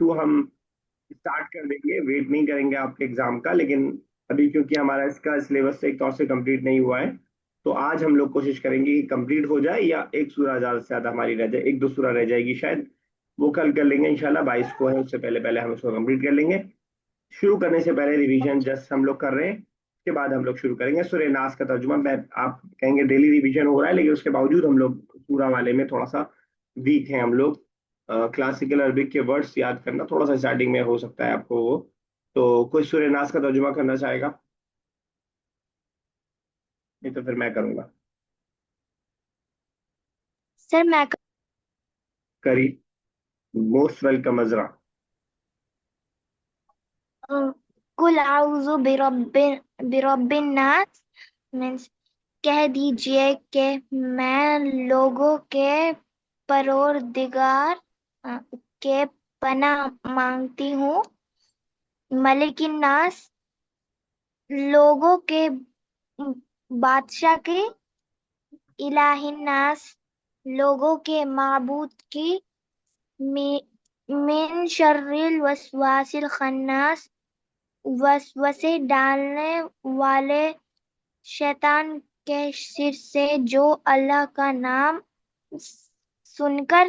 2 ہم اسٹارٹ کر دیں گے, ویٹ نہیں کریں گے آپ کے ایگزام کا, لیکن ابھی کیونکہ ہمارا اس کا سلیبس ایک طور سے کمپلیٹ نہیں ہوا ہے, تو آج ہم لوگ کوشش کریں گے کہ کمپلیٹ ہو جائے, یا ایک سورہ زیادہ سے زیادہ ہماری رہ جائے, 1-2 سورہ رہ جائے گی شاید, وہ کل کر لیں گے انشاءاللہ. 22 کو ہے, اس سے پہلے پہلے ہم اس کو کمپلیٹ کر لیں گے. شروع کرنے سے پہلے ریویژن جسٹ ہم لوگ کر رہے ہیں, اس کے بعد ہم لوگ شروع کریں گے سورہ ناس کا ترجمہ. میں آپ کہیں گے ڈیلی ریویژن ہو رہا ہے, لیکن اس کے باوجود ہم لوگ سورہ والے میں تھوڑا سا ویک ہیں ہم لوگ. کلاسیکل عربک کے ورڈز یاد کرنا تھوڑا سا اسٹارٹنگ میں ہو سکتا ہے آپ کو وہ. تو کوئی سورہ ناس کا ترجمہ کرنا چاہے گا؟ نہیں تو پھر میں کروں گا. سر میں کری, موسٹ ویلکم عذرا. قل اعوذ برب الناس means کہہ دیجئے کہ میں لوگوں کے پروردگار کے پناہ مانگتی ہوں. ملک الناس لوگوں کے بادشاہ کی. الہ الناس لوگوں کے معبود کی. من شر الوسواس الخناس وسوسے ڈالنے والے شیطان کے سر سے, جو اللہ کا نام سن کر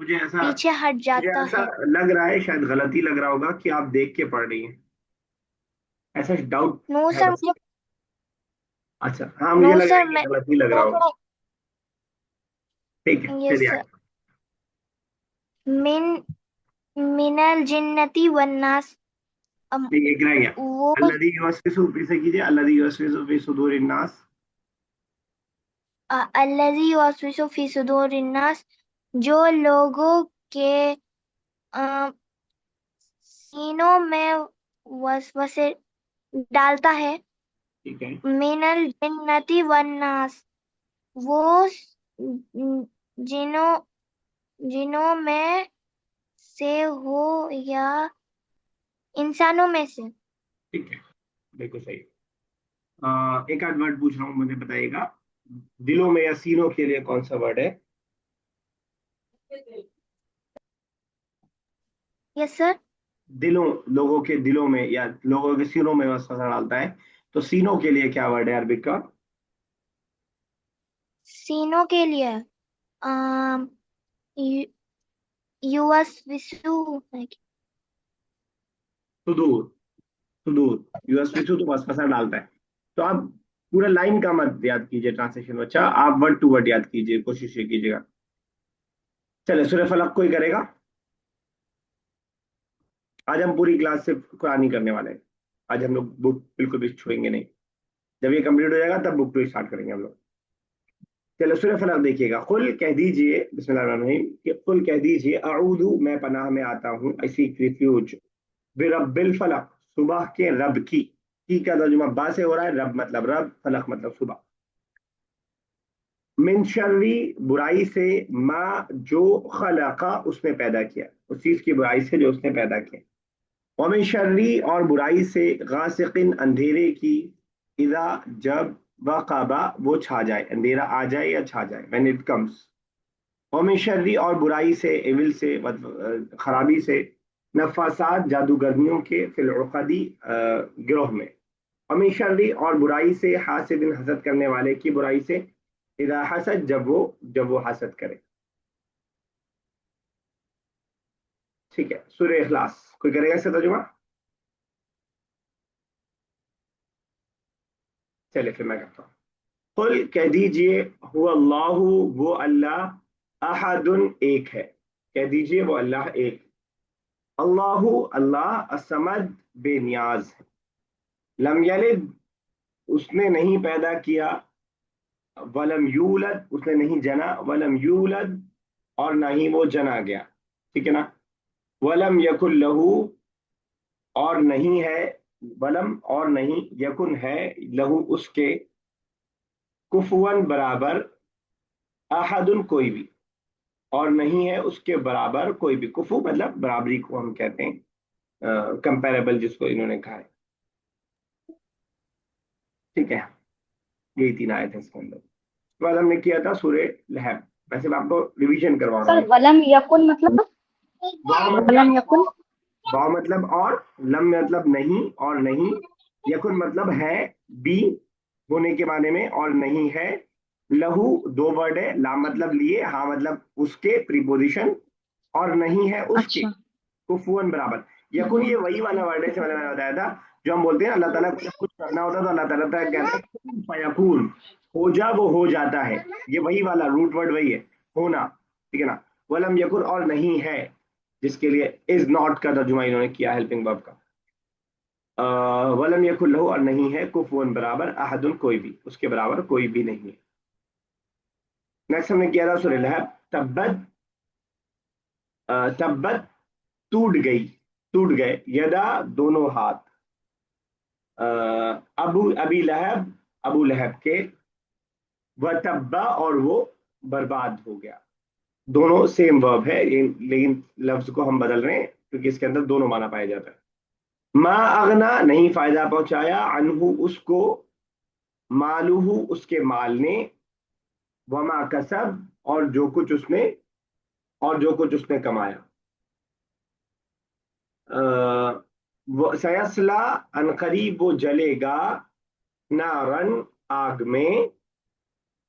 مجھے پیچھے ہٹ جاتا ایسا ہے. لگ رہا ہے, شاید غلطی لگ رہا ہوگا کہ آپ دیکھ کے پڑھ رہی ہیں, ایسا ڈاؤٹ نو ہے سر بس. مجھے اچھا ہاں, مجھے نو لگ رہا سر ہے میں کہ غلطی لگ رہا ہوگا. ٹھیک ہے یس چلیے سر. آگے. من الجنتی والناس ٹھیک ہے, ایک رہ گیا. وہ الذی یوسوس پھر سے کیجیے, الذی یوسوس فی صدور الناس. الذی یوسوس فی صدور الناس جو لوگوں کے سینوں میں وسوسے ڈالتا ہے. ٹھیک ہے, من الجنتی والناس وہ جنوں میں سے ہو یا انسانوں میں سے. ٹھیک ہے, بالکل صحیح. ایک آدھ ورڈ پوچھ رہا ہوں, مجھے بتائیے گا دلوں میں یا سینوں کے لیے کون سا ورڈ ہے؟ یس سر. دلوں, لوگوں کے دلوں میں یا لوگوں کے سینوں میں وسوسہ ڈالتا ہے, تو سینوں کے لیے کیا ورڈ ہے عربک کا؟ سینوں کے لیے یوسوسو. صدور, صدور یوسوس تو وسوسہ ڈالتا ہے. تو آپ پورا لائن کا مت یاد کیجیے ٹرانسلیشن, اچھا آپ ورڈ ٹو ورڈ یاد کیجیے, کوشش یہ کیجیے گا. چلے سورہ فلق کوئی کرے گا؟ آج ہم پوری کلاس سے قرآن ہی کرنے والے ہیں. آج ہم لوگ بک بالکل بھی چھوئیں گے نہیں. جب یہ کمپلیٹ ہو جائے گا تب بک ٹو اسٹارٹ کریں گے ہم لوگ. چلو سورہ فلق دیکھیے گا. قل کہہ دیجئے, بسم اللہ الرحمن الرحیم, کہ قل کہہ دیجئے اعوذ میں پناہ میں آتا ہوں, I seek refuge برب الفلق صبح کے رب کی کا ترجمہ با سے ہو رہا ہے, رب مطلب رب, فلق مطلب صبح. من شری برائی سے, ما جو خلقا اس نے پیدا کیا, اس چیز کی برائی سے جو اس نے پیدا کیا. ومن شری اور برائی سے, غاسقن اندھیرے کی, اذا جب, وقبا وہ چھا جائے, اندھیرا آ جائے یا چھا جائے, when it comes. ومن شری اور برائی سے, ایول سے, خرابی سے, نفاسات جادوگرنیوں کے, فی العقدی گروہ میں. ومن شری اور برائی سے, حاسد حسد کرنے والے کی برائی سے, اذا حسد جب وہ حسد کرے. ٹھیک ہے, سورہ اخلاص کوئی کرے گا اس کا ترجمہ؟ چلے پھر میں کرتا ہوں. قل کہہ دیجئے, هو اللہ وہ اللہ, احد ایک ہے, کہہ دیجئے وہ اللہ ایک. اللہ اللہ, الصمد بے نیاز ہے. لم یلد اس نے نہیں پیدا کیا, ولم یولد اس نے نہیں جنا, ولم یولد اور نہ ہی وہ جنا گیا. ٹھیک ہے نا. ولم یکن لہو اور نہیں ہے, ولم اور نہیں, یکن ہے, لہو اس کے, کفون برابر, احد کوئی بھی, اور نہیں ہے اس کے برابر کوئی بھی. کفو مطلب برابری کو ہم کہتے ہیں, کمپیریبل جس کو انہوں نے کہا ہے. ٹھیک ہے, یہی 3 آیت ہیں اس کے اندر. اس کے بعد ہم نے کیا تھا سورہ لہب. ویسے میں آپ کو ریویژن کروا رہا سر ہوں. ولم یکن مطلب वाव मतलब ولم يكن वाव मतलब और, लम मतलब नहीं और नहीं, यकुन मतलब है, बी होने के माने में और नहीं है, लहू दो वर्ड है, ला मतलब लिए, हाँ मतलब उसके प्रीपोजिशन, और नहीं है उसके, अच्छा कुफुअन बराबर। यकुन ये वही वाला वर्ड है जैसे मैंने बताया था, जो हम बोलते हैं अल्लाह ताला को जब कुछ करना होता है तो अल्लाह ताला कहता है कुन फयकून, हो जा वो हो जाता है, ये वही वाला रूट वर्ड वही है, होना, ठीक है ना। वलम यकुन और नहीं है, जिसके लिए इज नॉट का तर्जुमा इन्होंने किया हेल्पिंग वर्ब का। वलम यकुन लहू और नहीं है कुफुअन बराबर अहदुन कोई भी, उसके बराबर कोई भी नहीं है। नेक्स्ट हमने किया था सूरह लहब, तब्बत, तब्बत टूट गई, टूट गए, यदा दोनों हाथ, अबू अबी लहब अबू लहब के, वह तब्बा और वो बर्बाद हो गया, दोनों सेम वर्ब है लेकिन लफ्ज को हम बदल रहे हैं क्योंकि इसके अंदर दोनों माना पाया जाता है। मा अगना नहीं फायदा पहुंचाया, अनहु उसको, मालूहू उसके माल ने, वमा कसब और जो कुछ उसने, और जो कुछ उसने कमाया। वो सयसला अनकरीब वो जलेगा, नारन आग में,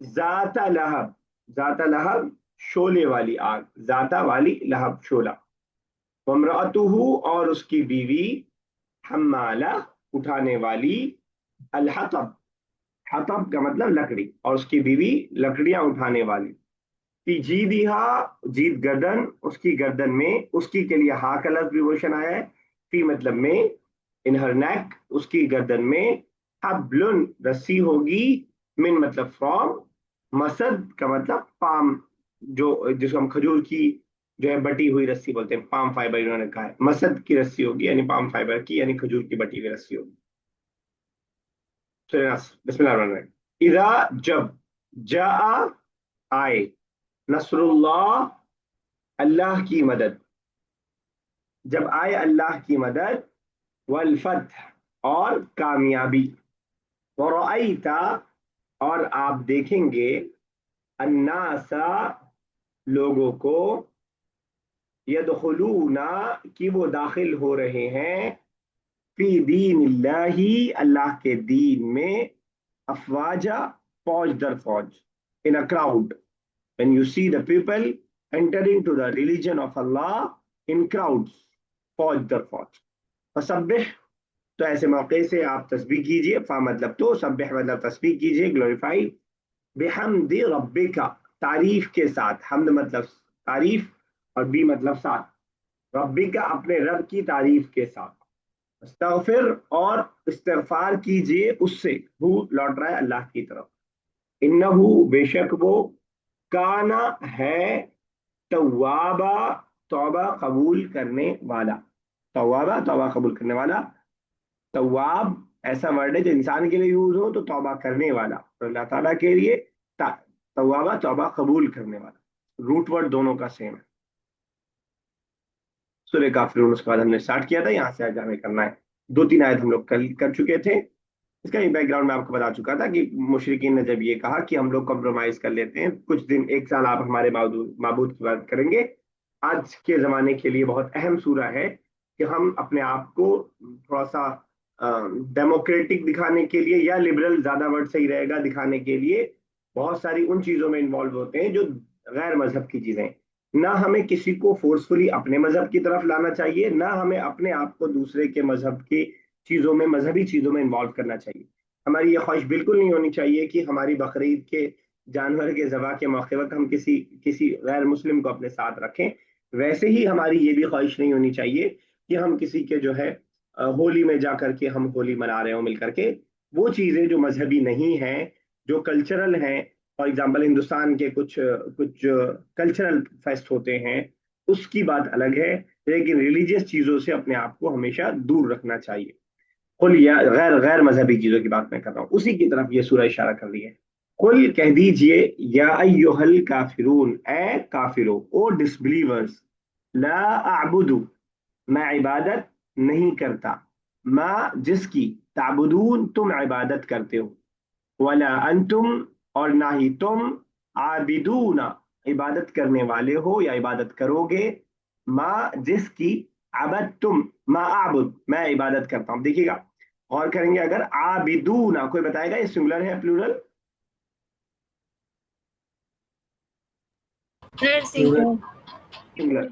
जाता लहब, जाता लहब शोले वाली आग, जाता वाली लहब शोला, वमरातुहु और उसकी बीवी, हम्माला उठाने वाली, अल हतब, हतब का मतलब लकड़ी, और उसकी बीवी लकड़ियां उठाने वाली, फी जीदिहा जीद गर्दन, उसकी गर्दन में, उसकी के लिए हा का लफ्ज विभूषण आया है, फी मतलब में, इन हर नेक उसकी गर्दन में, हब्लुन रस्सी होगी, मिन मतलब फ्रॉम, मसद का मतलब पाम, जो जिसको हम खजूर की जो है बटी हुई रस्सी बोलते हैं, पाम फाइबर इन्होंने कहा है, मसद की रस्सी होगी यानी पाम फाइबर की यानी खजूर की बटी हुई रस्सी होगी। बिस्मिल्लाह, इदा जब, जा आए, नसरुल्लाह अल्लाह की मदद, जब आए अल्लाह की मदद, वल फतह और कामयाबी, वरअयता और आप देखेंगे, अन्नासा लोगों को, यदखुलूना कि वो दाखिल हो रहे हैं, फी दीनिल्लाही अल्लाह के दीन में, अफवाजा फौज दर फौज, in a crowd, when you see the people entering to the religion of Allah in crowds, फौज दर फौज। फसब्बिह तो ऐसे मौके से आप तस्बीह कीजिए, फा मतलब तो, सब्बिह मतलब तस्बीह कीजिए, ग्लोरीफाई, बिहम्दि रब्बिका तारीफ के साथ, हमद मतलब तारीफ और बी मतलब साथ, रब्बिका अपने रब की तारीफ के साथ, अस्तगफिर और इस्तिगफार कीजिए उससे, हु लौट रहा है अल्लाह की तरफ, इन्नहु बेशक वो, काना है, तवाबा तौबा कबूल करने वाला, तवाबा तौबा कबूल करने वाला, तवाब ऐसा वर्ड है जो इंसान के लिए यूज हो तो तौबा करने वाला, और अल्लाह ताला के लिए तवाबा तौबा कबूल करने वाला, रूट वर्ड दोनों का सेम है। सूरह काफिरून उसके बाद हमने स्टार्ट किया था, यहाँ से आज हमें करना है, दो तीन आयत हम लोग कल कर चुके थे। इसका एक बैकग्राउंड मैं आपको बता चुका था कि मुशरिकीन ने जब ये कहा कि हम लोग कॉम्प्रोमाइज कर लेते हैं कुछ दिन, एक साल आप हमारे माबूद की बात करेंगे, आज के जमाने के लिए बहुत अहम सूरा है कि हम अपने आप को थोड़ा सा डेमोक्रेटिक दिखाने के लिए, या लिबरल ज्यादा वर्ड सही रहेगा दिखाने के लिए, बहुत सारी उन चीजों में इन्वॉल्व होते हैं जो गैर मजहब की चीजें। ना हमें किसी को फोर्सफुली अपने मजहब की तरफ लाना चाहिए, ना हमें अपने आप को दूसरे के मजहब की चीजों में, मजहबी चीजों में इन्वॉल्व करना चाहिए। हमारी ये ख्वाहिश बिल्कुल नहीं होनी चाहिए कि हमारी बकरीद के जानवर के ज़बह के मौके वक्त हम किसी किसी गैर मुस्लिम को अपने साथ रखें। वैसे ही हमारी ये भी ख्वाहिश नहीं होनी चाहिए कि हम किसी के जो है होली में जा करके हम होली मना रहे हो मिल करके। वो चीज़ें जो मजहबी नहीं हैं, जो कल्चरल हैं, फॉर एग्जाम्पल हिंदुस्तान के कुछ कुछ कल्चरल फेस्ट होते हैं, उसकी बात अलग है, लेकिन रिलीजियस चीज़ों से अपने आप को हमेशा दूर रखना चाहिए। कुल, या गैर गैर मजहबी चीजों की बात मैं कर रहा हूँ, उसी की तरफ ये सूरह इशारा कर रही है। कुल कह दीजिए, या अय्युहल काफिरून ए काफिरो, ओ डिसबिलीवर्स, ला अअबुदु मैं इबादत नहीं करता, माँ जिसकी, ताबुदून तुम इबादत करते हो, वला अंतुम और ना ही तुम, आबिदूना इबादत करने वाले हो या इबादत करोगे, माँ जिसकी, अबद तुम, माँ आबुद मैं इबादत करता हूँ। देखिएगा और करेंगे, अगर आबिदूना, कोई बताएगा ये सिंगुलर है प्लूरल? प्लूरल। सिंगुलर,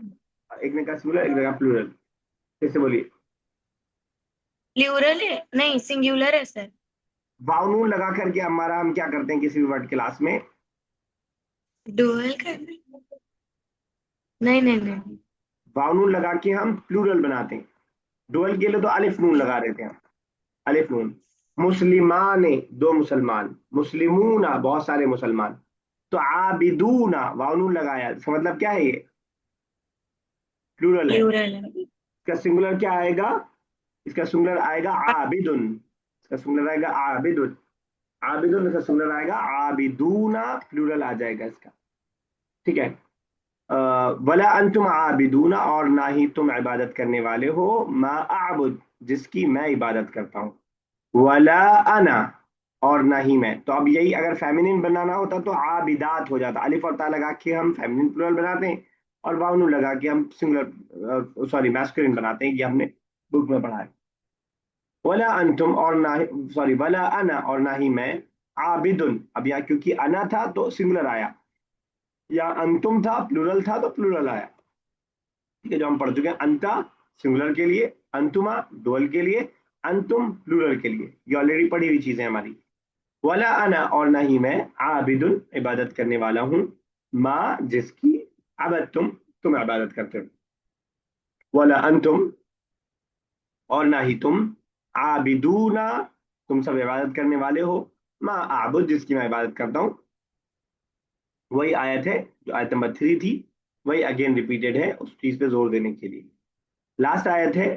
एक ने कहा सिंगुलर, एक ने कहा प्लूरल, कैसे बोलिए? प्लूरल है, नहीं सिंगुलर है सर। वाव नून लगा करके हमारा हम क्या करते हैं किसी भी वर्ड क्लास में? डुअल करना, नहीं नहीं नहीं। वाव नून लगा के हम प्लूरल बनाते हैं। डुअल के लिए तो अलिफ नून लगा रहे थे हम, अलिफ नून। मुस्लिमाने दो मुसलमान, मुस्लिमूना बहुत सारे मुसलमान। तो आबिदूना वाव नून लगाया, इसका मतलब क्या है? ये प्लूरल है। प्लूरल है। इसका सिंगुलर क्या आएगा? इसका सिंगुलर आएगा आबिदुन। इसका सिंगुलर आएगा आबिदुन। आबिदुन इसका सिंगुलर आएगा आबिदूना, प्लूरल आ जाएगा इसका। ठीक है। वला अंतुम आबिदूना, और ना ही तुम इबादत करने वाले हो, मा आबुद जिसकी मैं इबादत करता हूँ, वला अना और ना ही मैं। तो अब यही अगर फेमिनिन बनाना होता तो आबिदात हो जाता, अलिफ और ता लगा के हम फेमिनिन प्लूरल बनाते हैं, और वाउन लगा के हम सिंगुलर सॉरी मैस्कुलिन बनाते हैं, ये हमने बुक में पढ़ा है। वला अंतुम और ना ही, सॉरी वला अना और ना ही मैं, आबिदुन, अब यहाँ क्योंकि अना था तो सिंगुलर आया, या अंतुम था प्लूरल था तो प्लूरल आया। ठीक है, जो हम पढ़ चुके हैं, अंता सिंगुलर के लिए, अंतुमा डुअल के लिए, अंतुम प्लूरल के लिए, ये ऑलरेडी पढ़ी हुई चीजें हमारी। वला अना और ना ही मैं, आबिदुन इबादत करने वाला हूँ, माँ जिसकी, अबद तुम इबादत करते हो। वला अंतुम और ना ही तुम, आबिदूना तुम सब इबादत करने वाले हो, माँ आबुद जिसकी मैं इबादत करता हूँ। वही आयत है जो आयत नंबर 3 थी, वही अगेन रिपीटेड है उस चीज पे जोर देने के लिए। लास्ट आयत है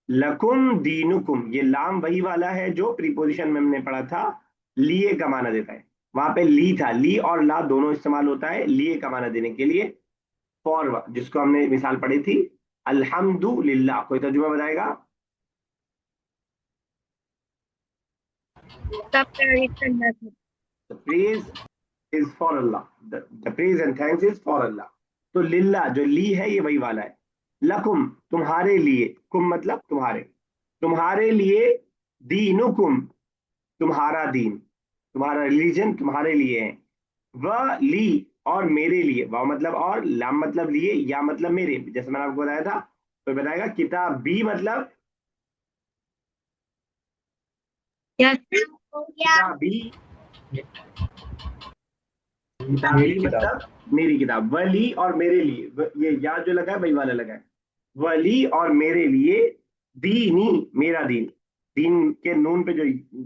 लकुम दीनुकुम, ये लाम वही वाला है जो प्रीपोजिशन में हमने पढ़ा था, लिए का माना देता है। वहां पे ली था, ली और ला दोनों इस्तेमाल होता है लिए का माना देने के लिए। फॉर जिसको हमने मिसाल पढ़ी थी, अल्हम्दुलिल्लाह, कोई तर्जुमा बताएगा? तब तारीफ करना था। Praise is for Allah, the praise and thanks is for Allah. तो लिल्ला जो ली है ये वही वाला है। लकुम तुम्हारे लिए, कुम मतलब तुम्हारे, तुम्हारे लिए, दीनुकुम तुम्हारा दीन, तुम्हारा रिलीजन तुम्हारे लिए है। वह ली और मेरे लिए, वाह मतलब और, लाम मतलब लिए, या मतलब मेरे, जैसे मैंने आपको बताया था। तो बताएगा किताब बी मतलब, क्या? किताबी, मेरी किताबी किताब। मतलब मेरी किताब। वली और मेरे लिए, ये या जो लगा है वही वाला लगा है, वली और मेरे लिए, दीनी मेरा दीन। दीन के नून पे जो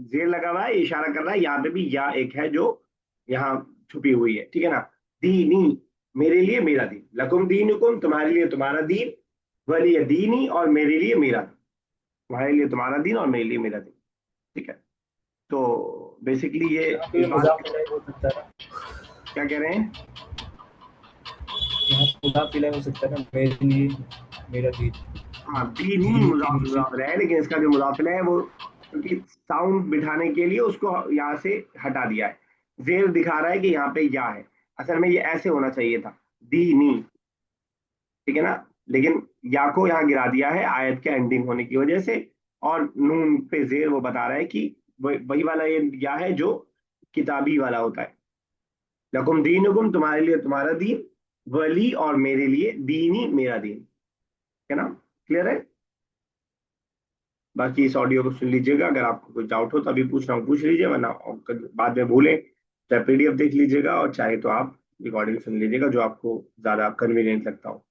जेर लगा हुआ है ये इशारा कर रहा है, यहाँ पे भी या एक है जो यहाँ छुपी हुई है, ठीक है ना। दीनी मेरे लिए मेरा दीन, लकुम दीनुकुम तुम्हारे लिए तुम्हारा दीन, वली दीनी और मेरे लिए मेरा दीन, तुम्हारे लिए तुम्हारा दीन और मेरे लिए मेरा दीन। ठीक है, तो बेसिकली ये यहाँ पे इस बात, मुजाफ इलैह हो सकता है ना, क्या कह रहे हैं? यहाँ मुजाफ इलैह हो सकता है ना, मेरे लिए मेरा दीन। हाँ दीनी दीन के मुजाफ नीचे मुजाफ है, लेकिन इसका जो मुजाफिल है वो क्योंकि साउंड बिठाने के लिए उसको यहाँ से हटा दिया है, जेर दिखा रहा है कि यहाँ पे या है, असल में ये ऐसे होना चाहिए था, दीनी। ठीक है ना, लेकिन या को यहाँ गिरा दिया है आयत के एंडिंग होने की वजह से, और नून पे जेर वो बता रहा है कि वही वाला ये या है जो किताबी वाला होता है। लकुम दीनुकुम तुम्हारे लिए तुम्हारा दीन, वली और मेरे लिए दीनी मेरा दीन, है ना, क्लियर है? बाकी इस ऑडियो को सुन लीजिएगा, अगर आपको कोई डाउट हो तो अभी पूछ रहा हूँ पूछ लीजिए, वरना बाद में भूलें चाहे पीडीएफ देख लीजिएगा, और चाहे तो आप रिकॉर्डिंग सुन लीजिएगा जो आपको ज्यादा कन्वीनियंट लगता हो।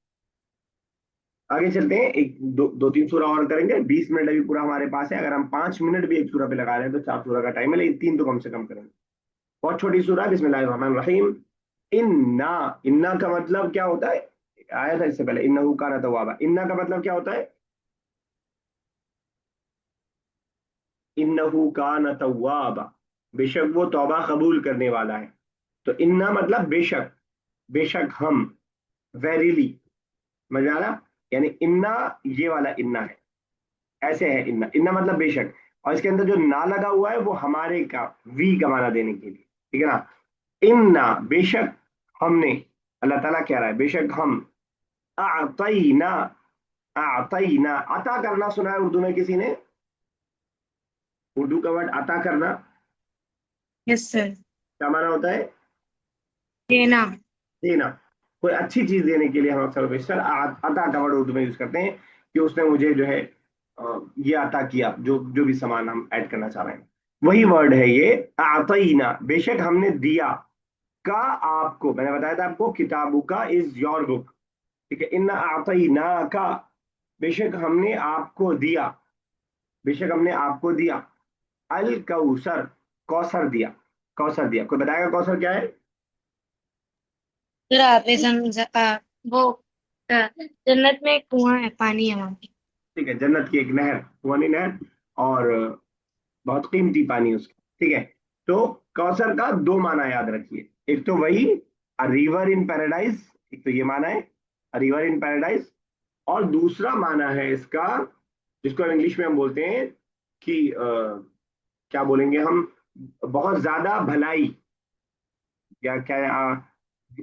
आगे चलते हैं, एक दो तीन सूरा और करेंगे, 20 मिनट अभी पूरा हमारे पास है। अगर हम 5 मिनट भी एक सूरा पे लगा रहे हैं तो 4 सूरा का टाइम है, लेकिन 3 तो कम से कम करेंगे। बहुत छोटी सूरा है, बिस्मिल्लाहिर्रहमानिर्रहीम। इन्ना, इन्ना का मतलब क्या होता है? आया था इससे पहले, इन्नहु काना तव्वाबा। इन्ना का मतलब क्या होता है? इन्नहु काना तव्वाबा, बेशक वो तौबा कबूल करने वाला है। तो इन्ना मतलब बेशक, बेशक हम, वेरीली, समझ में आ रहा? यानी इन्ना, ये वाला इन्ना है, ऐसे है इन्ना, इन्ना मतलब बेशक, और इसके अंदर जो ना लगा हुआ है वो हमारे का, वी का माना देने के लिए, ठीक है ना। इन्ना बेशक हमने, अल्लाह ताला कह रहा है बेशक हम, अअतैना, अअतैना, अता करना सुना है उर्दू में किसी ने? उर्दू का वर्ड अता करना यस सर। क्या माना होता है? देना। देना। कोई अच्छी चीज देने के लिए हम अक्सर बेशतर अता का वर्ड उर्दू में यूज करते हैं कि उसने मुझे जो है ये अता किया, जो जो भी सामान हम ऐड करना चाह रहे हैं, वही वर्ड है ये आतईना, बेशक हमने दिया। का आपको, मैंने बताया था आपको, किताबु का इज योर बुक, ठीक है। इन्ना आतईना का, बेशक हमने आपको दिया, बेशक हमने आपको दिया। अल कौसर, कौसर दिया, कौसर दिया। कोई बताएगा कौसर क्या है? सर आपने वो जन्नत में एक कुआं है, पानी है वहाँ पे। ठीक है, जन्नत की एक नहर, कुआं नहर, और बहुत कीमती पानी उसका, ठीक है। तो कौसर का दो माना याद रखिए, एक तो वही रिवर इन पैराडाइज, एक तो ये माना है रिवर इन पैराडाइज, और दूसरा माना है इसका, जिसको हम इंग्लिश में हम बोलते हैं कि क्या बोलेंगे हम, बहुत ज्यादा भलाई, या क्या,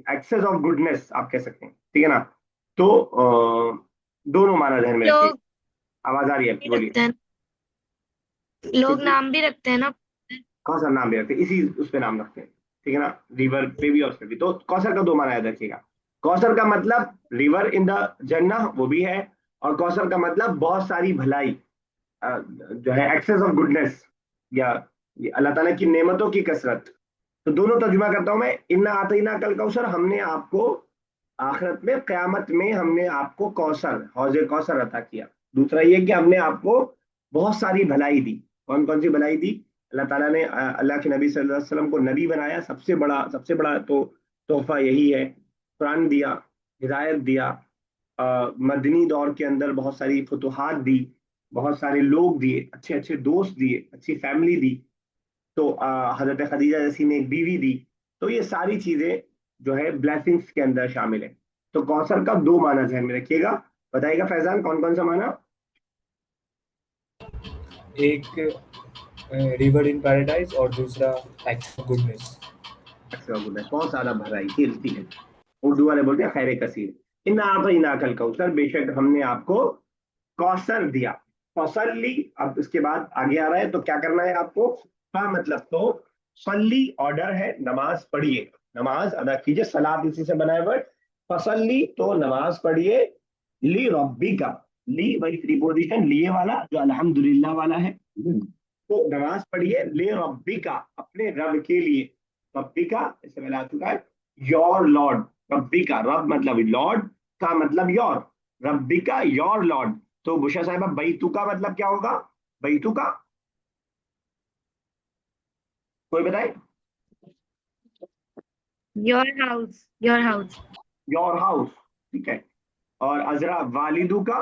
एक्सेस ऑफ गुडनेस आप कह सकते हैं, ठीक है ना। तो दोनों माना ध्यान में रखिए। लोग आवाज आ रही है आपकी, भी बोलिए। रखते हैं, लोग नाम भी रखते हैं ना। कौसर नाम भी रखते हैं, इसी उस पे नाम रखते हैं, ठीक है ना, रिवर पे भी और उस पे भी। तो कौसर का दो माना याद रखिएगा। कौसर का मतलब रिवर इन द जन्ना, वो भी है, और कौसर का मतलब बहुत सारी भलाई, जो है एक्सेस ऑफ गुडनेस, या ये अल्लाह ताला की नेमतों की कसरत। तो दोनों तर्जुमा करता हूं मैं। इन्ना आतीना कल कौसर, हमने आपको आखिरत में, क्यामत में हमने आपको कौसर, हौजे कौसर अता किया। दूसरा ये कि हमने आपको बहुत सारी भलाई दी। कौन कौन सी भलाई दी? अल्लाह ताला ने अल्लाह के नबी सल्लल्लाहु अलैहि वसल्लम को नबी बनाया, सबसे बड़ा तो तोहफा यही है। कुरान दिया, हिदायत दिया, मदनी दौर के अंदर बहुत सारी फतुहात दी, बहुत सारे लोग दिए, अच्छे अच्छे दोस्त दिए, अच्छी फैमिली दी। तो हजरत खदीजा जैसी ने एक बीवी दी। तो ये सारी चीजें जो है ब्लेसिंग्स के अंदर शामिल है। तो कौसर का दो माना ध्यान में रखिएगा। बताइएगा फैजान, कौन कौन सा माना? एक रिवर इन पैराडाइज और दूसरा एक्स गुडनेस। बहुत ज्यादा भराई, ठीक है। उर्दू वाले बोलते हैं खैर कसीर। इन्ना आतईना कल कौसर, बेशक हमने आपको कौसर दिया। फसल्ली, अब इसके बाद आगे आ रहा है, तो क्या करना है आपको? हाँ मतलब, तो सल्ली ऑर्डर है, नमाज पढ़िए, नमाज अदा कीजिए। सलात इसी से बना है वर्ड। फसल्ली, तो नमाज पढ़िए। ली रब्बी का, ली वही प्रीपोजिशन लिए वाला जो अल्हम्दुलिल्लाह वाला है। तो नमाज पढ़िए ले रब्बी का, अपने रब के लिए। रब्बी का इससे पहले आ चुका है, योर लॉर्ड। रब्बी का, रब मतलब लॉर्ड, का मतलब योर, रब्बी का योर लॉर्ड। तो बुशा साहिबा, बैतु का मतलब क्या होगा? बैतु का कोई बताए? Your house, your house. Your house, ठीक है। और अजरा, वालिदू का?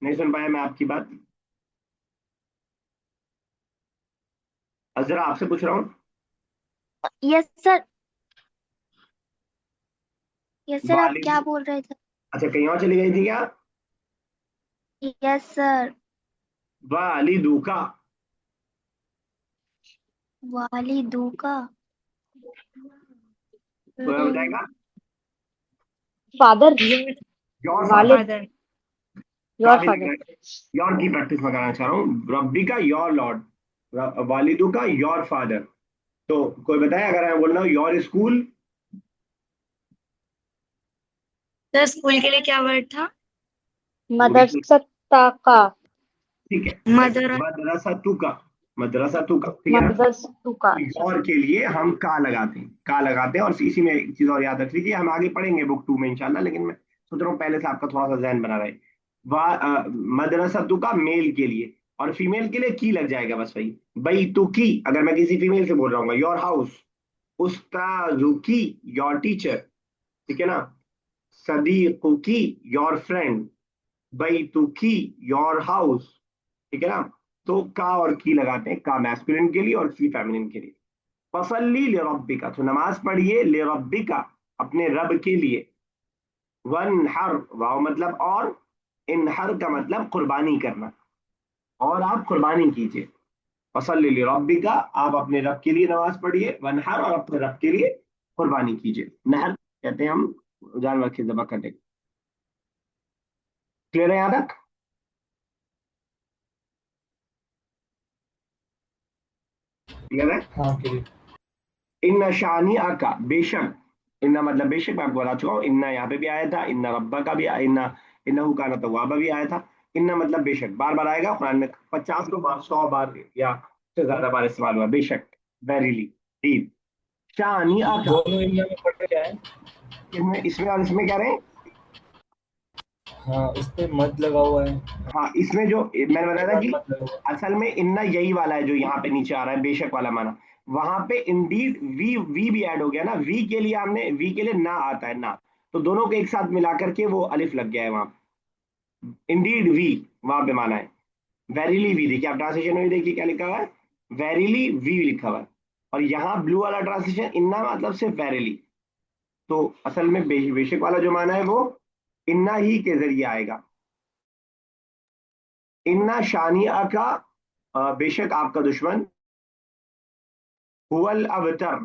नहीं सुन पाया मैं आपकी बात, अजरा आपसे पूछ रहा हूँ। यस सर, यस सर, आप वालिद, क्या बोल रहे थे? अच्छा कहीं और चली गई थी क्या? Yes sir. वालिदू का? वालिदू का। कोई और बताएगा? Father, your father. वालिद, फादर। Your father. योर की प्रैक्टिस में कराना चाह रहा हूँ। रब्बी का योर लॉर्ड, वालिदू का योर फादर। तो कोई बताए, अगर मैं बोल रहा हूँ योर स्कूल? सर स्कूल के लिए क्या वर्ड था? मदरसा का, ठीक है, मदर। मदरसतु का, मदरसतु का, ठीक है ना। मदरसतु का। तो योर के लिए हम का लगाते हैं, का लगाते हैं। और इसी में एक चीज और याद रख लीजिए, हम आगे पढ़ेंगे बुक 2 में इंशाल्लाह, लेकिन मैं सोच रहा हूँ पहले से आपका थोड़ा सा जहन बना रहे। मदरसतु का मेल के लिए, और फीमेल के लिए की लग जाएगा बस वही। बैतु की, अगर मैं किसी फीमेल से बोल रहा हूँ, योर हाउस। उस्ताजु की, योर टीचर, ठीक है ना। सदीकु की, योर फ्रेंड। बैतु की, योर हाउस, ठीक है ना। तो का और की लगाते हैं, का मैस्कुलिन के लिए और की फेमिनिन के लिए। फसल्ली ले रब्बिका, तो नमाज पढ़िए, ले रब्बिका, अपने रब के लिए। वन हर, वाव मतलब और, इन हर का मतलब कुर्बानी करना, और आप कुर्बानी कीजिए। फसल्ली ले रब्बिका, आप अपने रब के लिए नमाज पढ़िए। वन हर, और अपने रब के लिए قربانی کیجیے. نہر کہتے ہیں ہم جانور کی ذبح کرنے. کلیئر ہے یہاں تک؟ کلیئر ہے؟ ہاں کلیئر. ان شانی کا بے شک، ان مطلب بے شک میں آپ کو بتا چکا ہوں. ان یہاں پہ بھی آیا تھا، ان ربا کا بھی ان انہو کان توابا بھی آیا تھا. ان مطلب بے شک بار بار آئے گا قرآن میں، 50 کو بار 100 بار یا سے زیادہ بار استعمال ہوا بے شک. ویریلی ٹھیک. شانی کا دونوں ان میں پڑھ کیا ہے؟ اس میں اور اس میں کہہ رہے ہیں. ہاں اس پہ مد لگا ہوا ہے. ہاں اس میں جو میں نے اس کے بتایا تھا بعد کہ مد لگا ہوا اصل میں انا یہی والا ہے جو یہاں پہ نیچے آ رہا ہے بے شک والا مانا. وہاں پہ انڈیڈ وی بھی ایڈ ہو گیا نا. وی کے لیے ہم نے وی کے لیے نہ آتا ہے نہ، تو دونوں کو ایک ساتھ ملا کر کے وہ الف لگ گیا ہے وہاں. انڈیڈ وی وہاں پہ مانا ہے. ویریلی وی دیکھیے آپ ٹرانسلیشن میں دیکھیے کیا لکھا ہوا ہے، ویریلی وی لکھا ہوا ہے. اور یہاں بلو والا ٹرانسلیشن انا مطلب صرف ویریلی. تو اصل میں بے شک والا جو مانا ہے وہ انا ہی کے ذریعے آئے گا. انا شانیہ کا بے شک آپ کا دشمن، هو الابتر.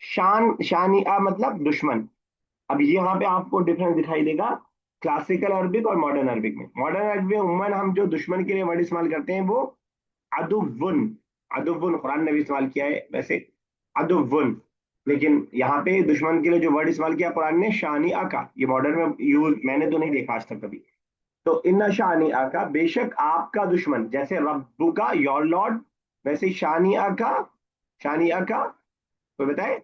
شانیہ مطلب دشمن. اب یہاں پہ آپ کو ڈفرنس دکھائی دے گا کلاسیکل عربک اور ماڈرن عربک میں. ماڈرن عربک میں عموماً ہم جو دشمن کے لیے ورڈ استعمال کرتے ہیں وہ عدوٌ. عدوٌ قرآن نے بھی استعمال کیا ہے ویسے عدوٌ، لیکن یہاں پہ دشمن کے لیے جو ورڈ استعمال کیا قرآن نے شانیہ کا، یہ ماڈرن میں یوز میں نے تو نہیں دیکھا آج تک کبھی. تو ان شانیہ کا بے شک آپ کا دشمن، جیسے ربو کا یور لارڈ، ویسے شانیہ کا کوئی بتائے.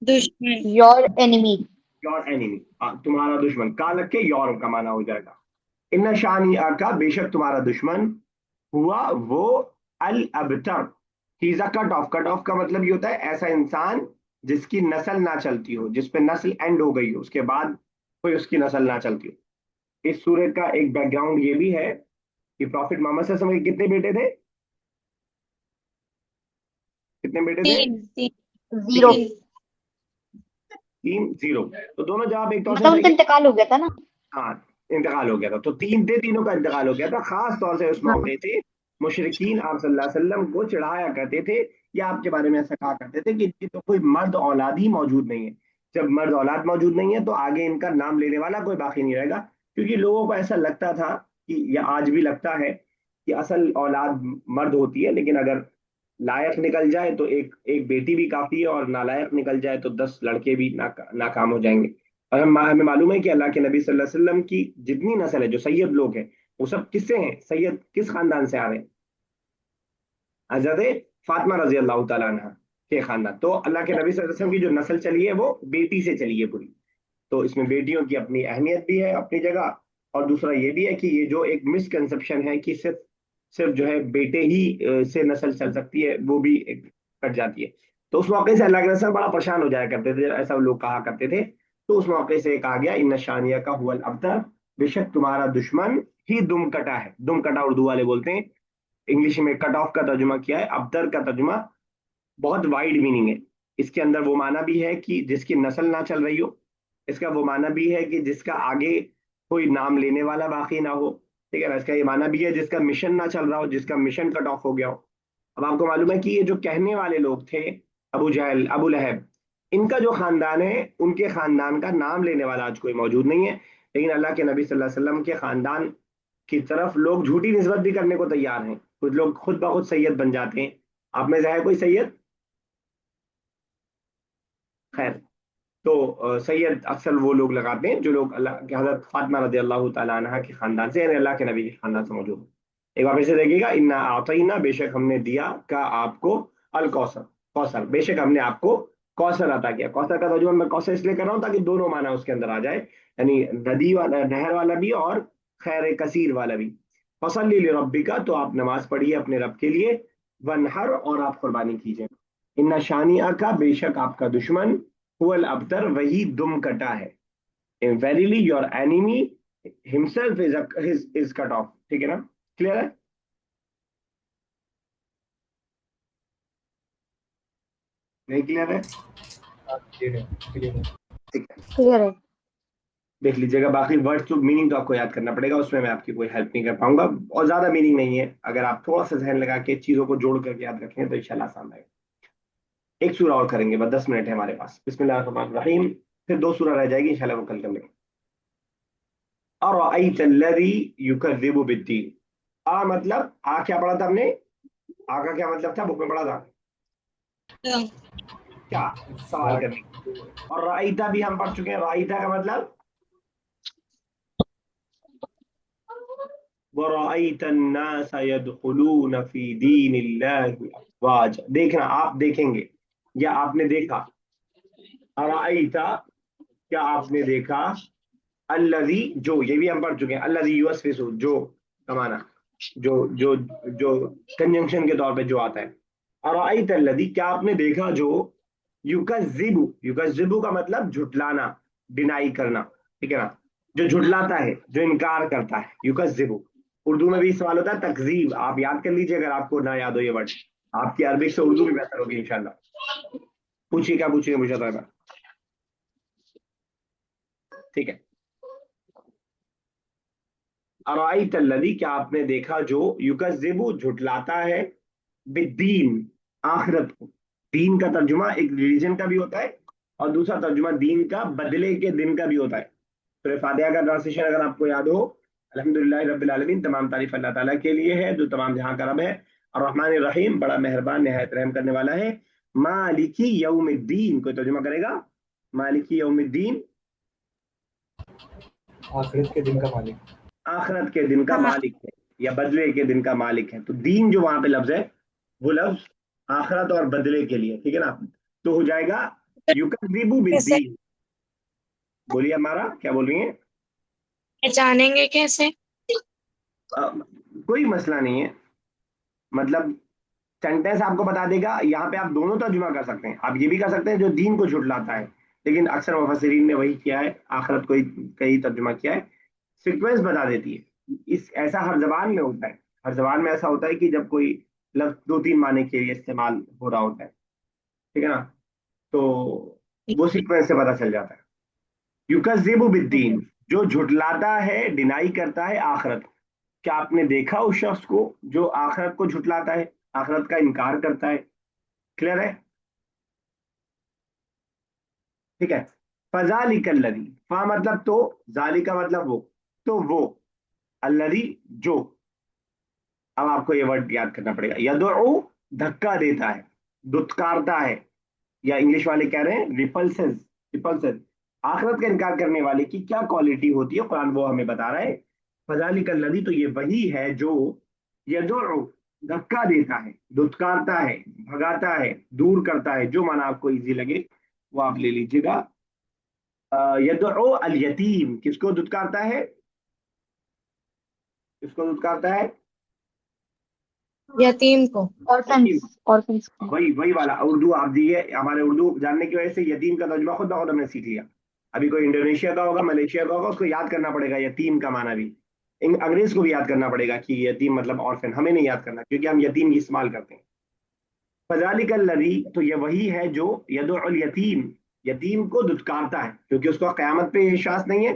دشمن. your enemy. یور اینیمی تمہارا دشمن، کا لگ کے یور کا مانا ہو جائے گا. ان شانیہ کا بے شک تمہارا دشمن، ہوا وہ الابتر. ہی از اے کٹ آف. کٹ آف کا مطلب یہ ہوتا ہے ایسا انسان جس کی نسل نہ چلتی ہو، جس پہ نسل اینڈ ہو گئی ہو، اس کے بعد کوئی اس کی نسل نہ چلتی ہو. اس سورت کا ایک بیک گراؤنڈ یہ بھی ہے کہ پروفٹ محمد صلی اللہ علیہ وسلم کے کتنے بیٹے تھے؟ کتنے بیٹے تھے؟ تین. 0. 3 0. تو دونوں جواب ایک طور سے مطلب ان کا صحیح ہے. انتقال ہو گیا تھا نا. ہاں انتقال ہو گیا تھا. تو 3 تھے، تینوں کا انتقال ہو گیا تھا. خاص طور سے اس ہاں. موقع سے مشرکین آپ صلی اللہ علیہ وسلم کو چڑھایا کرتے تھے یا آپ کے بارے میں ایسا کہا کرتے تھے کہ ان کی تو کوئی مرد اولاد ہی موجود نہیں ہے. جب مرد اولاد موجود نہیں ہے تو آگے ان کا نام لینے والا کوئی باقی نہیں رہے گا. کیونکہ لوگوں کو ایسا لگتا تھا کہ یا آج بھی لگتا ہے کہ اصل اولاد مرد ہوتی ہے، لیکن اگر لائق نکل جائے تو ایک بیٹی بھی کافی ہے، اور نالائق نکل جائے تو 10 لڑکے بھی ناکام ہو جائیں گے. اور ہمیں معلوم ہے کہ اللہ کے نبی صلی اللہ علیہ وسلم کی جتنی نسل ہے، جو سید لوگ ہیں، وہ سب کس سے ہیں؟ سید کس خاندان سے آ رہے ہیں؟ حضرت فاطمہ رضی اللہ تعالیٰ عنہ کے خاندان. تو اللہ کے نبی صلی اللہ علیہ وسلم کی جو نسل چلی ہے وہ بیٹی سے چلی ہے پوری. تو اس میں بیٹیوں کی اپنی اہمیت بھی ہے اپنی جگہ. اور دوسرا یہ بھی ہے کہ یہ جو ایک مسکنسپشن ہے کہ صرف جو ہے بیٹے ہی سے نسل چل سکتی ہے، وہ بھی ایک کٹ جاتی ہے. تو اس موقع سے اللہ کے رسول بڑا پریشان ہو جایا کرتے تھے، ایسا لوگ کہا کرتے تھے. تو اس موقع سے کہا گیا ان شانیہ کا هو الابتر، بے شک تمہارا دشمن ہی دم کٹا ہے. دم کٹا اردو والے بولتے ہیں، انگلش میں کٹ آف کا ترجمہ کیا ہے. ابتر کا ترجمہ بہت وائڈ میننگ ہے. اس کے اندر وہ معنی بھی ہے کہ جس کی نسل نہ چل رہی ہو. اس کا وہ معنی بھی ہے کہ جس کا آگے کوئی نام لینے والا باقی نہ ہو. ٹھیک ہے نا. اس کا یہ معنی بھی ہے جس کا مشن نہ چل رہا ہو، جس کا مشن کٹ آف ہو گیا ہو. اب آپ کو معلوم ہے کہ یہ جو کہنے والے لوگ تھے، ابو جہل، ابو لہب، ان کا جو خاندان ہے، ان کے خاندان کا نام لینے والا آج کوئی موجود نہیں ہے. لیکن اللہ کے نبی صلی اللہ علیہ وسلم کے خاندان کی طرف لوگ جھوٹی نسبت بھی کرنے کو تیار ہیں. کچھ لوگ خود بخود سید بن جاتے ہیں. آپ میں سے ہے کوئی سید؟ خیر. تو سید اکثر وہ لوگ لگاتے ہیں جو لوگ اللہ کے حضرت فاطمہ رضی اللہ تعالیٰ عنہ کے خاندان سے، یعنی اللہ کے نبی کے خاندان سے موجود ہیں. ایک بار پھر سے دیکھیے گا، انا اعطینا، بے شک ہم نے دیا، کا آپ کو، الکوثر، کوثر، بے شک ہم نے آپ کو کوثر عطا کیا. کوثر کا ترجمہ میں کوثر اس لیے کر رہا ہوں تاکہ دونوں معنی اس کے اندر آ جائے، یعنی ندی والا، نہر والا بھی اور خیر کثیر والا بھی. فصلی لربک، تو آپ نماز پڑھیے اپنے رب کے لیے، ونحر، اور آپ قربانی کیجیے. ان شانیہ کا بے شک آپ کا دشمن، هو الابتر، وہی دم کٹا ہے. Verily your enemy himself is cut off. ٹھیک ہے نا؟ کلیئر ہے؟ نہیں کلیئر ہے؟ کلیئر ہے کلیئر ہے. ٹھیک ہے، کلیئر ہے. دیکھ لیجیے گا. باقی ورڈ تو میننگ تو آپ کو یاد کرنا پڑے گا، اس میں آپ کی کوئی ہیلپ نہیں کر پاؤں گا. اور زیادہ میننگ نہیں ہے، اگر آپ تھوڑا سا ذہن لگا کے چیزوں کو جوڑ کر کے یاد رکھیں تو انشاءاللہ آسان رہے گا. एक सूरा और करेंगे, बस 10 मिनट है हमारे पास। बिस्मिल्लाहिर्रहमानिर्रहीम, फिर 2 सूरा रह जाएगी इंशाल्लाह, वो कल कर लेंगे। अरअयत अल्लज़ी युकज़्ज़िबु बिद्दीन। आ मतलब आ क्या पढ़ा था हमने? आ का क्या मतलब था, बुक में पढ़ा था क्या? सवाल करने। और राइता भी हम पढ़ चुके हैं, राइता का मतलब वराइत अन्नास यदखुलून फी दीनिल्लाहि अफवाज। देखना, आप देखेंगे या आपने देखा। अराइता, क्या आपने देखा? अल्लज़ी, जो, ये भी हम पढ़ चुके हैं। अल्लज़ी युवस्विसु, जो कमाना, जो जो कंजंक्शन के तौर पे जो आता है। अराइत अल्लज़ी, क्या आपने देखा जो युकज़्ज़िबु, युकज़्ज़िबु का मतलब झुटलाना, डिनाई करना, ठीक है ना, जो झुटलाता है, जो इनकार करता है, युकज़्ज़िबु। उर्दू में भी सवाल होता है तकजीब, आप याद कर लीजिए अगर आपको ना याद हो ये वर्ड। आपकी अरबिक से उर्दू भी बेहतर होगी इंशाल्लाह। पूछिए, क्या पूछिए मुझे तो, ठीक है। अराइत अल्लज़ी, क्या आपने देखा जो युकज़्ज़िबु झुटलाता है, बिद्दीन, आखिरत को। दीन का तर्जुमा एक रिलीजन का भी होता है, और दूसरा तर्जुमा दीन का बदले के दिन का भी होता है। सूरह फातिहा का ट्रांसलेशन अगर आपको याद हो, अल्हम्दुलिल्लाह रब्बिल आलमीन, तमाम तारीफ अल्लाह ताला के लिए है जो तमाम जहां का रब है, और रहमान रहीम, बड़ा मेहरबान निहायत रहम करने वाला है। मालिकी यौमिद्दीन, कोई तर्जुमा करेगा? मालिकी यौमिद्दीन, आखिरत के दिन का मालिक। आखिरत के दिन का हाँ, मालिक है, या बदले के दिन का मालिक है। तो दीन जो वहां पे लफ्ज है, वो लफ्ज आखिरत और बदले के लिए, ठीक है ना। तो हो जाएगा युकज़्ज़िबु कैसे बिद्दीन। बोलिए हमारा, क्या बोल रही हैं? पहचानेंगे कैसे? अ, कोई मसला नहीं है, मतलब सेंटेंस आपको बता देगा। यहाँ पे आप दोनों तर्जुमा कर सकते हैं, आप ये भी कर सकते हैं जो दीन को झुटलाता है, लेकिन अक्सर मुफस्सिरीन ने वही किया है, आखिरत को ही कई तर्जुमा किया है। सीक्वेंस बता देती है। इस ऐसा हर जबान में होता है, हर जबान में ऐसा होता है कि जब कोई लफ्ज 2-3 माने के लिए इस्तेमाल हो रहा होता है, ठीक है ना, तो वो सीक्वेंस से पता चल जाता है। युकज़्ज़िबु बिद्दीन, जो झुटलाता है, डिनाई करता है आखिरत। क्या आपने देखा उस शख्स को जो आखिरत को झुटलाता है, आखिरत का इनकार करता है? क्लियर है? ठीक है। फजालिकल लदी, फा मतलब तो, जालिका मतलब वो, तो वो, अल्लदी जो। अब आपको ये वर्ड याद करना पड़ेगा। यदउ, धक्का देता है, दुत्कारता है, या इंग्लिश वाले कह रहे हैं रिपल्सेस, रिपल्सेस। आखिरत का इनकार करने वाले की क्या क्वालिटी होती है, कुरान वो हमें बता रहा है। फजालिकल लदी, तो ये वही है जो यदउ, धक्का देता है, दुत्कारता है, भगाता है, दूर करता है, जो माना आपको इजी लगे वो आप ले लीजिएगा। यदउ अल यतीम, किसको दुत्कारता है? किसको दुत्कारता है? यतीम को। यतीम। Orphans, orphans. वही वही वाला उर्दू आप दिए, हमारे उर्दू जानने की वजह से यतीम का तर्जुमा खुद ब खुद हमने सीख लिया। अभी कोई इंडोनेशिया का होगा, मलेशिया का होगा, उसको याद करना पड़ेगा यतीम का माना भी। अंग्रेज को भी याद करना पड़ेगा कि यतीम मतलब ऑर्फन, हमें नहीं याद करना क्योंकि हम यतीम की इस्तेमाल करते हैं। फजालिकल लदी, तो ये वही है जो यदुल यतीम, यतीम को दुत्कारता है, क्योंकि उसको क़यामत पे विश्वास नहीं है,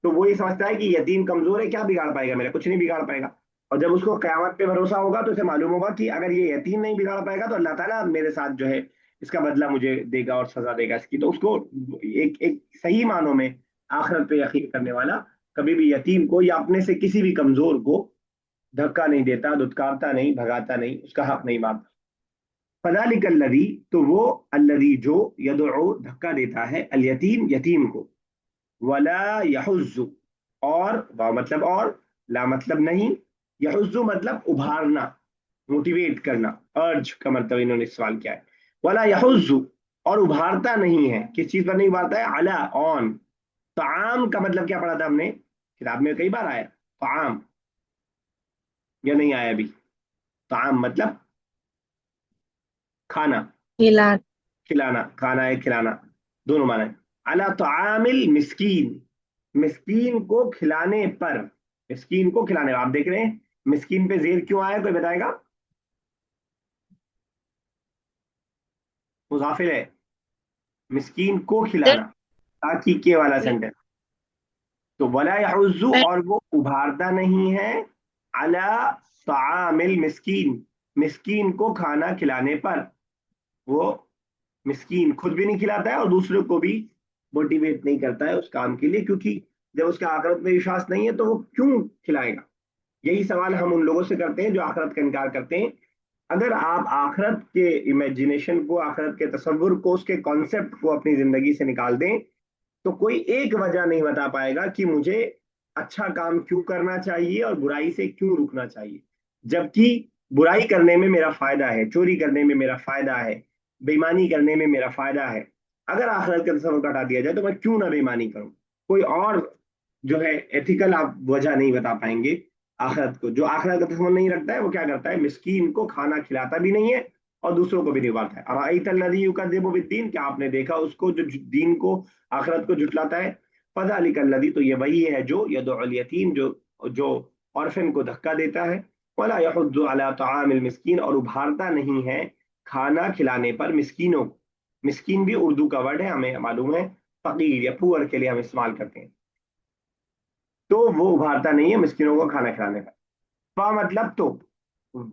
तो वो ये समझता है कि यतीम कमजोर है, क्या बिगाड़ पाएगा मेरा, कुछ नहीं बिगाड़ पाएगा। और जब उसको क़यामत पे भरोसा होगा तो उसे मालूम होगा कि अगर ये यतीम नहीं बिगाड़ पाएगा तो अल्लाह ताला मेरे साथ जो है इसका बदला मुझे देगा और सजा देगा इसकी। तो उसको एक एक सही मानों में आखिरत पे यकीन करने वाला कभी भी यतीम को या अपने से किसी भी कमजोर को धक्का नहीं देता, दुत्कारता नहीं, भगाता नहीं, उसका हक नहीं मानता। फजालिक अल्लदी, तो वो अल्लदी जो यदउ, धक्का देता है, अल यतीम, यतीम को, वला यहुज्जु, और वाव मतलब और, ला मतलब नहीं, यहुज्जु मतलब उभारना, मोटिवेट करना, अर्ज का मतलब इन्होंने सवाल किया है। वला यहुज्जु, और उभारता नहीं है, किस चीज पर नहीं उभारता है? अला, ऑन। ताम का मतलब क्या पढ़ा था हमने, किताब में कई बार आया ताम, या नहीं आया अभी? ताम मतलब खाना, खिला। खिलाना, खाना है, खिलाना, दोनों माना है। अला तामिल मिस्कीन, मिस्कीन को खिलाने पर, मिस्कीन को खिलाने पर। आप देख रहे हैं मिस्कीन पे जेर क्यों आया, कोई बताएगा? मुजाफिर है, मिस्कीन को खिलाना, ताकि के वाला सेंटेंस। तो वला यहुज्जु, और वो उभारता नहीं है, अला तामिल मिस्कीन, मिस्कीन को खाना खिलाने पर, वो مسکین خود بھی نہیں کھلاتا ہے اور دوسروں کو بھی موٹیویٹ نہیں کرتا ہے اس کام کے لیے، کیونکہ جب اس کا آخرت میں وشواس نہیں ہے تو وہ کیوں کھلائے گا؟ یہی سوال ہم ان لوگوں سے کرتے ہیں جو آخرت کا انکار کرتے ہیں. اگر آپ آخرت کے امیجنیشن کو، آخرت کے تصور کو، اس کے کانسیپٹ کو اپنی زندگی سے نکال دیں تو کوئی ایک وجہ نہیں بتا پائے گا کہ مجھے اچھا کام کیوں کرنا چاہیے اور برائی سے کیوں رکنا چاہیے، جبکہ برائی کرنے میں میرا فائدہ ہے، چوری کرنے میں میرا فائدہ ہے، بےمانی کرنے میں میرا فائدہ ہے. اگر آخرت کا تصور ہٹا دیا جائے تو میں کیوں نہ بےمانی کروں؟ کوئی اور جو ہے ایتھیکل آپ وجہ نہیں بتا پائیں گے. آخرت کو، جو آخرت کا تصور نہیں رکھتا ہے وہ کیا کرتا ہے؟ مسکین کو کھانا کھلاتا بھی نہیں ہے اور دوسروں کو بھی نہیں بانٹتا ہے. ارأیت الذی یکذب بالدین، کیا آپ نے دیکھا اس کو جو دین کو، آخرت کو جھٹلاتا ہے؟ فذلک الذی، تو یہ وہی ہے جو یدعو الیتیم، جو orphan کو دھکا دیتا ہے. ولا یحض علی طعام المسکین، اور ابھارتا نہیں ہے کھانا کھلانے پر مسکینوں کو. مسکین بھی اردو کا ورڈ ہے، ہمیں معلوم ہے، فقیر یا پور کے لیے ہم استعمال کرتے ہیں. تو وہ ابھارتا نہیں ہے مسکینوں کو کھانا کھلانے پر. فا مطلب تو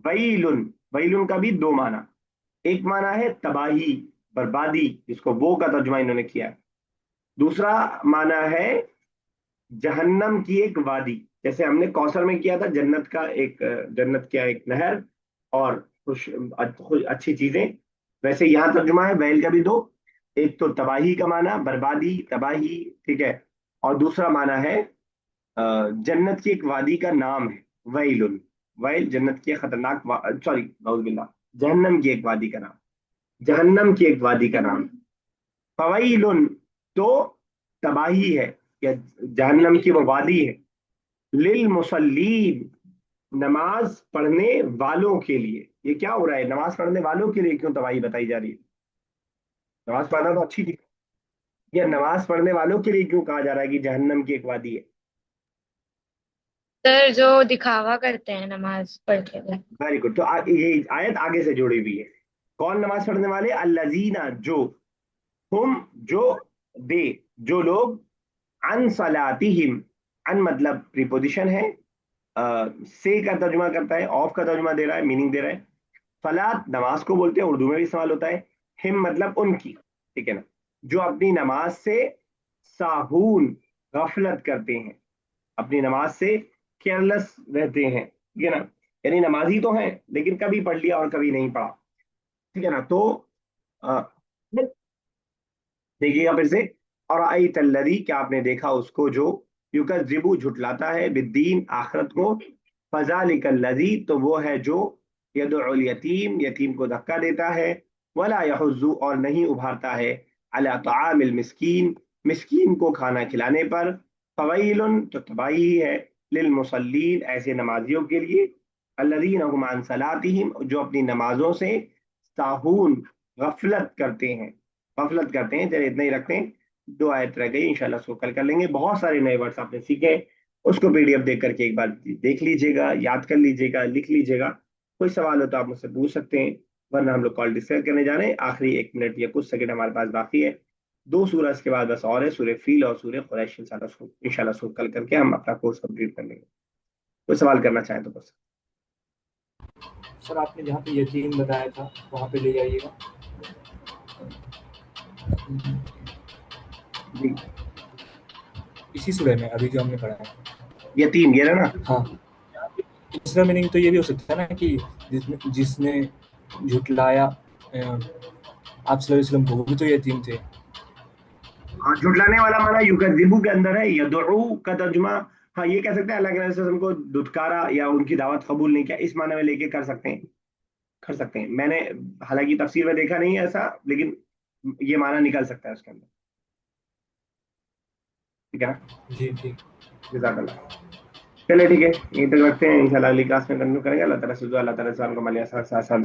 ویلن، ویلن کا بھی دو معنی. ایک معنی ہے تباہی، بربادی، جس کو وہ کا ترجمہ انہوں نے کیا. دوسرا معنی ہے جہنم کی ایک وادی، جیسے ہم نے کوثر میں کیا تھا، جنت کا ایک، جنت کیا ایک نہر اور اچھی چیزیں. ویسے یہاں ترجمہ ہے ویل کا بھی دو، ایک تو تباہی کا معنی، بربادی، تباہی، ٹھیک ہے، اور دوسرا معنی ہے جنت کی ایک وادی کا نام ہے ویل. ویل جنت کی خطرناک سوری نعوذ باللہ، جہنم کی ایک وادی کا نام، جہنم کی ایک وادی کا نام. فویل تو تباہی ہے یا جہنم کی وہ وادی ہے. للمصلین، نماز پڑھنے والوں کے لیے. یہ کیا ہو رہا ہے؟ نماز پڑھنے والوں کے لیے کیوں تباہی بتائی جا رہی ہے؟ نماز پڑھنا تو اچھی تھی، یا نماز پڑھنے والوں کے لیے کیوں کہا جا رہا ہے کہ جہنم کی ایک وادی ہے؟ سر جو دکھاوا کرتے ہیں نماز پڑھتے ہوئے. Very good. تو یہ آیت آگے سے جوڑی ہوئی ہے. کون نماز پڑھنے والے؟ الذین، جو، ہم، جو، دے، جو لوگ، عن صلاتہم، عن مطلب پریپوزیشن ہے، سے کا ترجمہ کرتا ہے، آف کا ترجمہ دے رہا ہے، میننگ دے رہا ہے. صلات نماز کو بولتے ہیں، اردو میں بھی استعمال ہوتا ہے. ہم مطلب ان کی، ٹھیک ہے نا، جو اپنی نماز سے ساہون، غفلت کرتے ہیں، اپنی نماز سے کیئرلیس رہتے ہیں، ٹھیک ہے نا، یعنی نمازی تو ہیں لیکن کبھی پڑھ لیا اور کبھی نہیں پڑھا، ٹھیک ہے نا. تو دیکھیے گا پھر سے، اور آیت الذی، کیا آپ نے دیکھا اس کو جو یکذب جھٹلاتا ہے، بالدین، آخرت کو. فذلک الذی، تو وہ ہے جو یدعو الیتیم، یتیم کو دھکا دیتا ہے. ولا یحض، اور نہیں ابھارتا ہے، علی طعام المسکین، مسکین کو کھانا کھلانے پر. فویل، تو تباہی ہے، للمصلین، ایسے نمازیوں کے لیے، الذین هم عن صلاتہم، جو اپنی نمازوں سے ساہون، غفلت کرتے ہیں، غفلت کرتے ہیں. چلیے اتنا ہی رکھتے ہیں، 2 آیت رہ گئی، انشاءاللہ اس کو کل کر لیں گے. بہت سارے نئے ورڈز آپ نے سیکھے، اس کو پی ڈی ایف دیکھ کر کے ایک بار دیکھ لیجیے گا، یاد کر لیجیے گا، لکھ لیجیے گا. کوئی سوال ہو تو آپ مجھ سے پوچھ سکتے ہیں، ورنہ ہم لوگ کال ڈسکس کرنے جا رہے ہیں. آخری 1 منٹ یا کچھ سیکنڈ ہمارے پاس باقی ہے. 2 سورہ اس کے بعد بس اور ہے، سورہ فیل اور سورہ قریش. انشاءاللہ اس کو کل کر کے ہم اپنا کورس کمپلیٹ کر لیں گے. کوئی سوال کرنا چاہیں تو بس. سر آپ نے جہاں پہ یتیم بتایا تھا وہاں پہ لے جائیے گا. جی، اسی سورہ میں ابھی جو ہم نے پڑھا ہے. یتیم یہ نا. ہاں، دوسرا میننگ تو یہ بھی ہو سکتا ہے نا کہ جس نے جھٹلایا آپ صلی اللہ علیہ وسلم کو، وہ بھی تو یتیم تھے. ہاں، جھٹلانے والا معنی یکذبو کے اندر ہے. یدعو کا ترجمہ، ہاں یہ کہہ سکتے ہیں اللہ کے نبی صلی اللہ علیہ وسلم کو دھتکارا یا ان کی دعوت قبول نہیں کیا، اس معنی میں لے کے کر سکتے ہیں، کر سکتے ہیں. میں نے حالانکہ تفسیر میں دیکھا نہیں ہے ایسا، لیکن یہ معنی نکل سکتا ہے اس کے اندر. ٹھیک ہے نا، جی ٹھیک. جزاک اللہ. چلے ٹھیک ہے، یہیں تک رکھتے ہیں، انشاءاللہ اگلی کلاس میں کنٹینیو کریں گے. اللہ تعالیٰ سے دعا، اللہ تعالیٰ سے ہم کو مالی آسان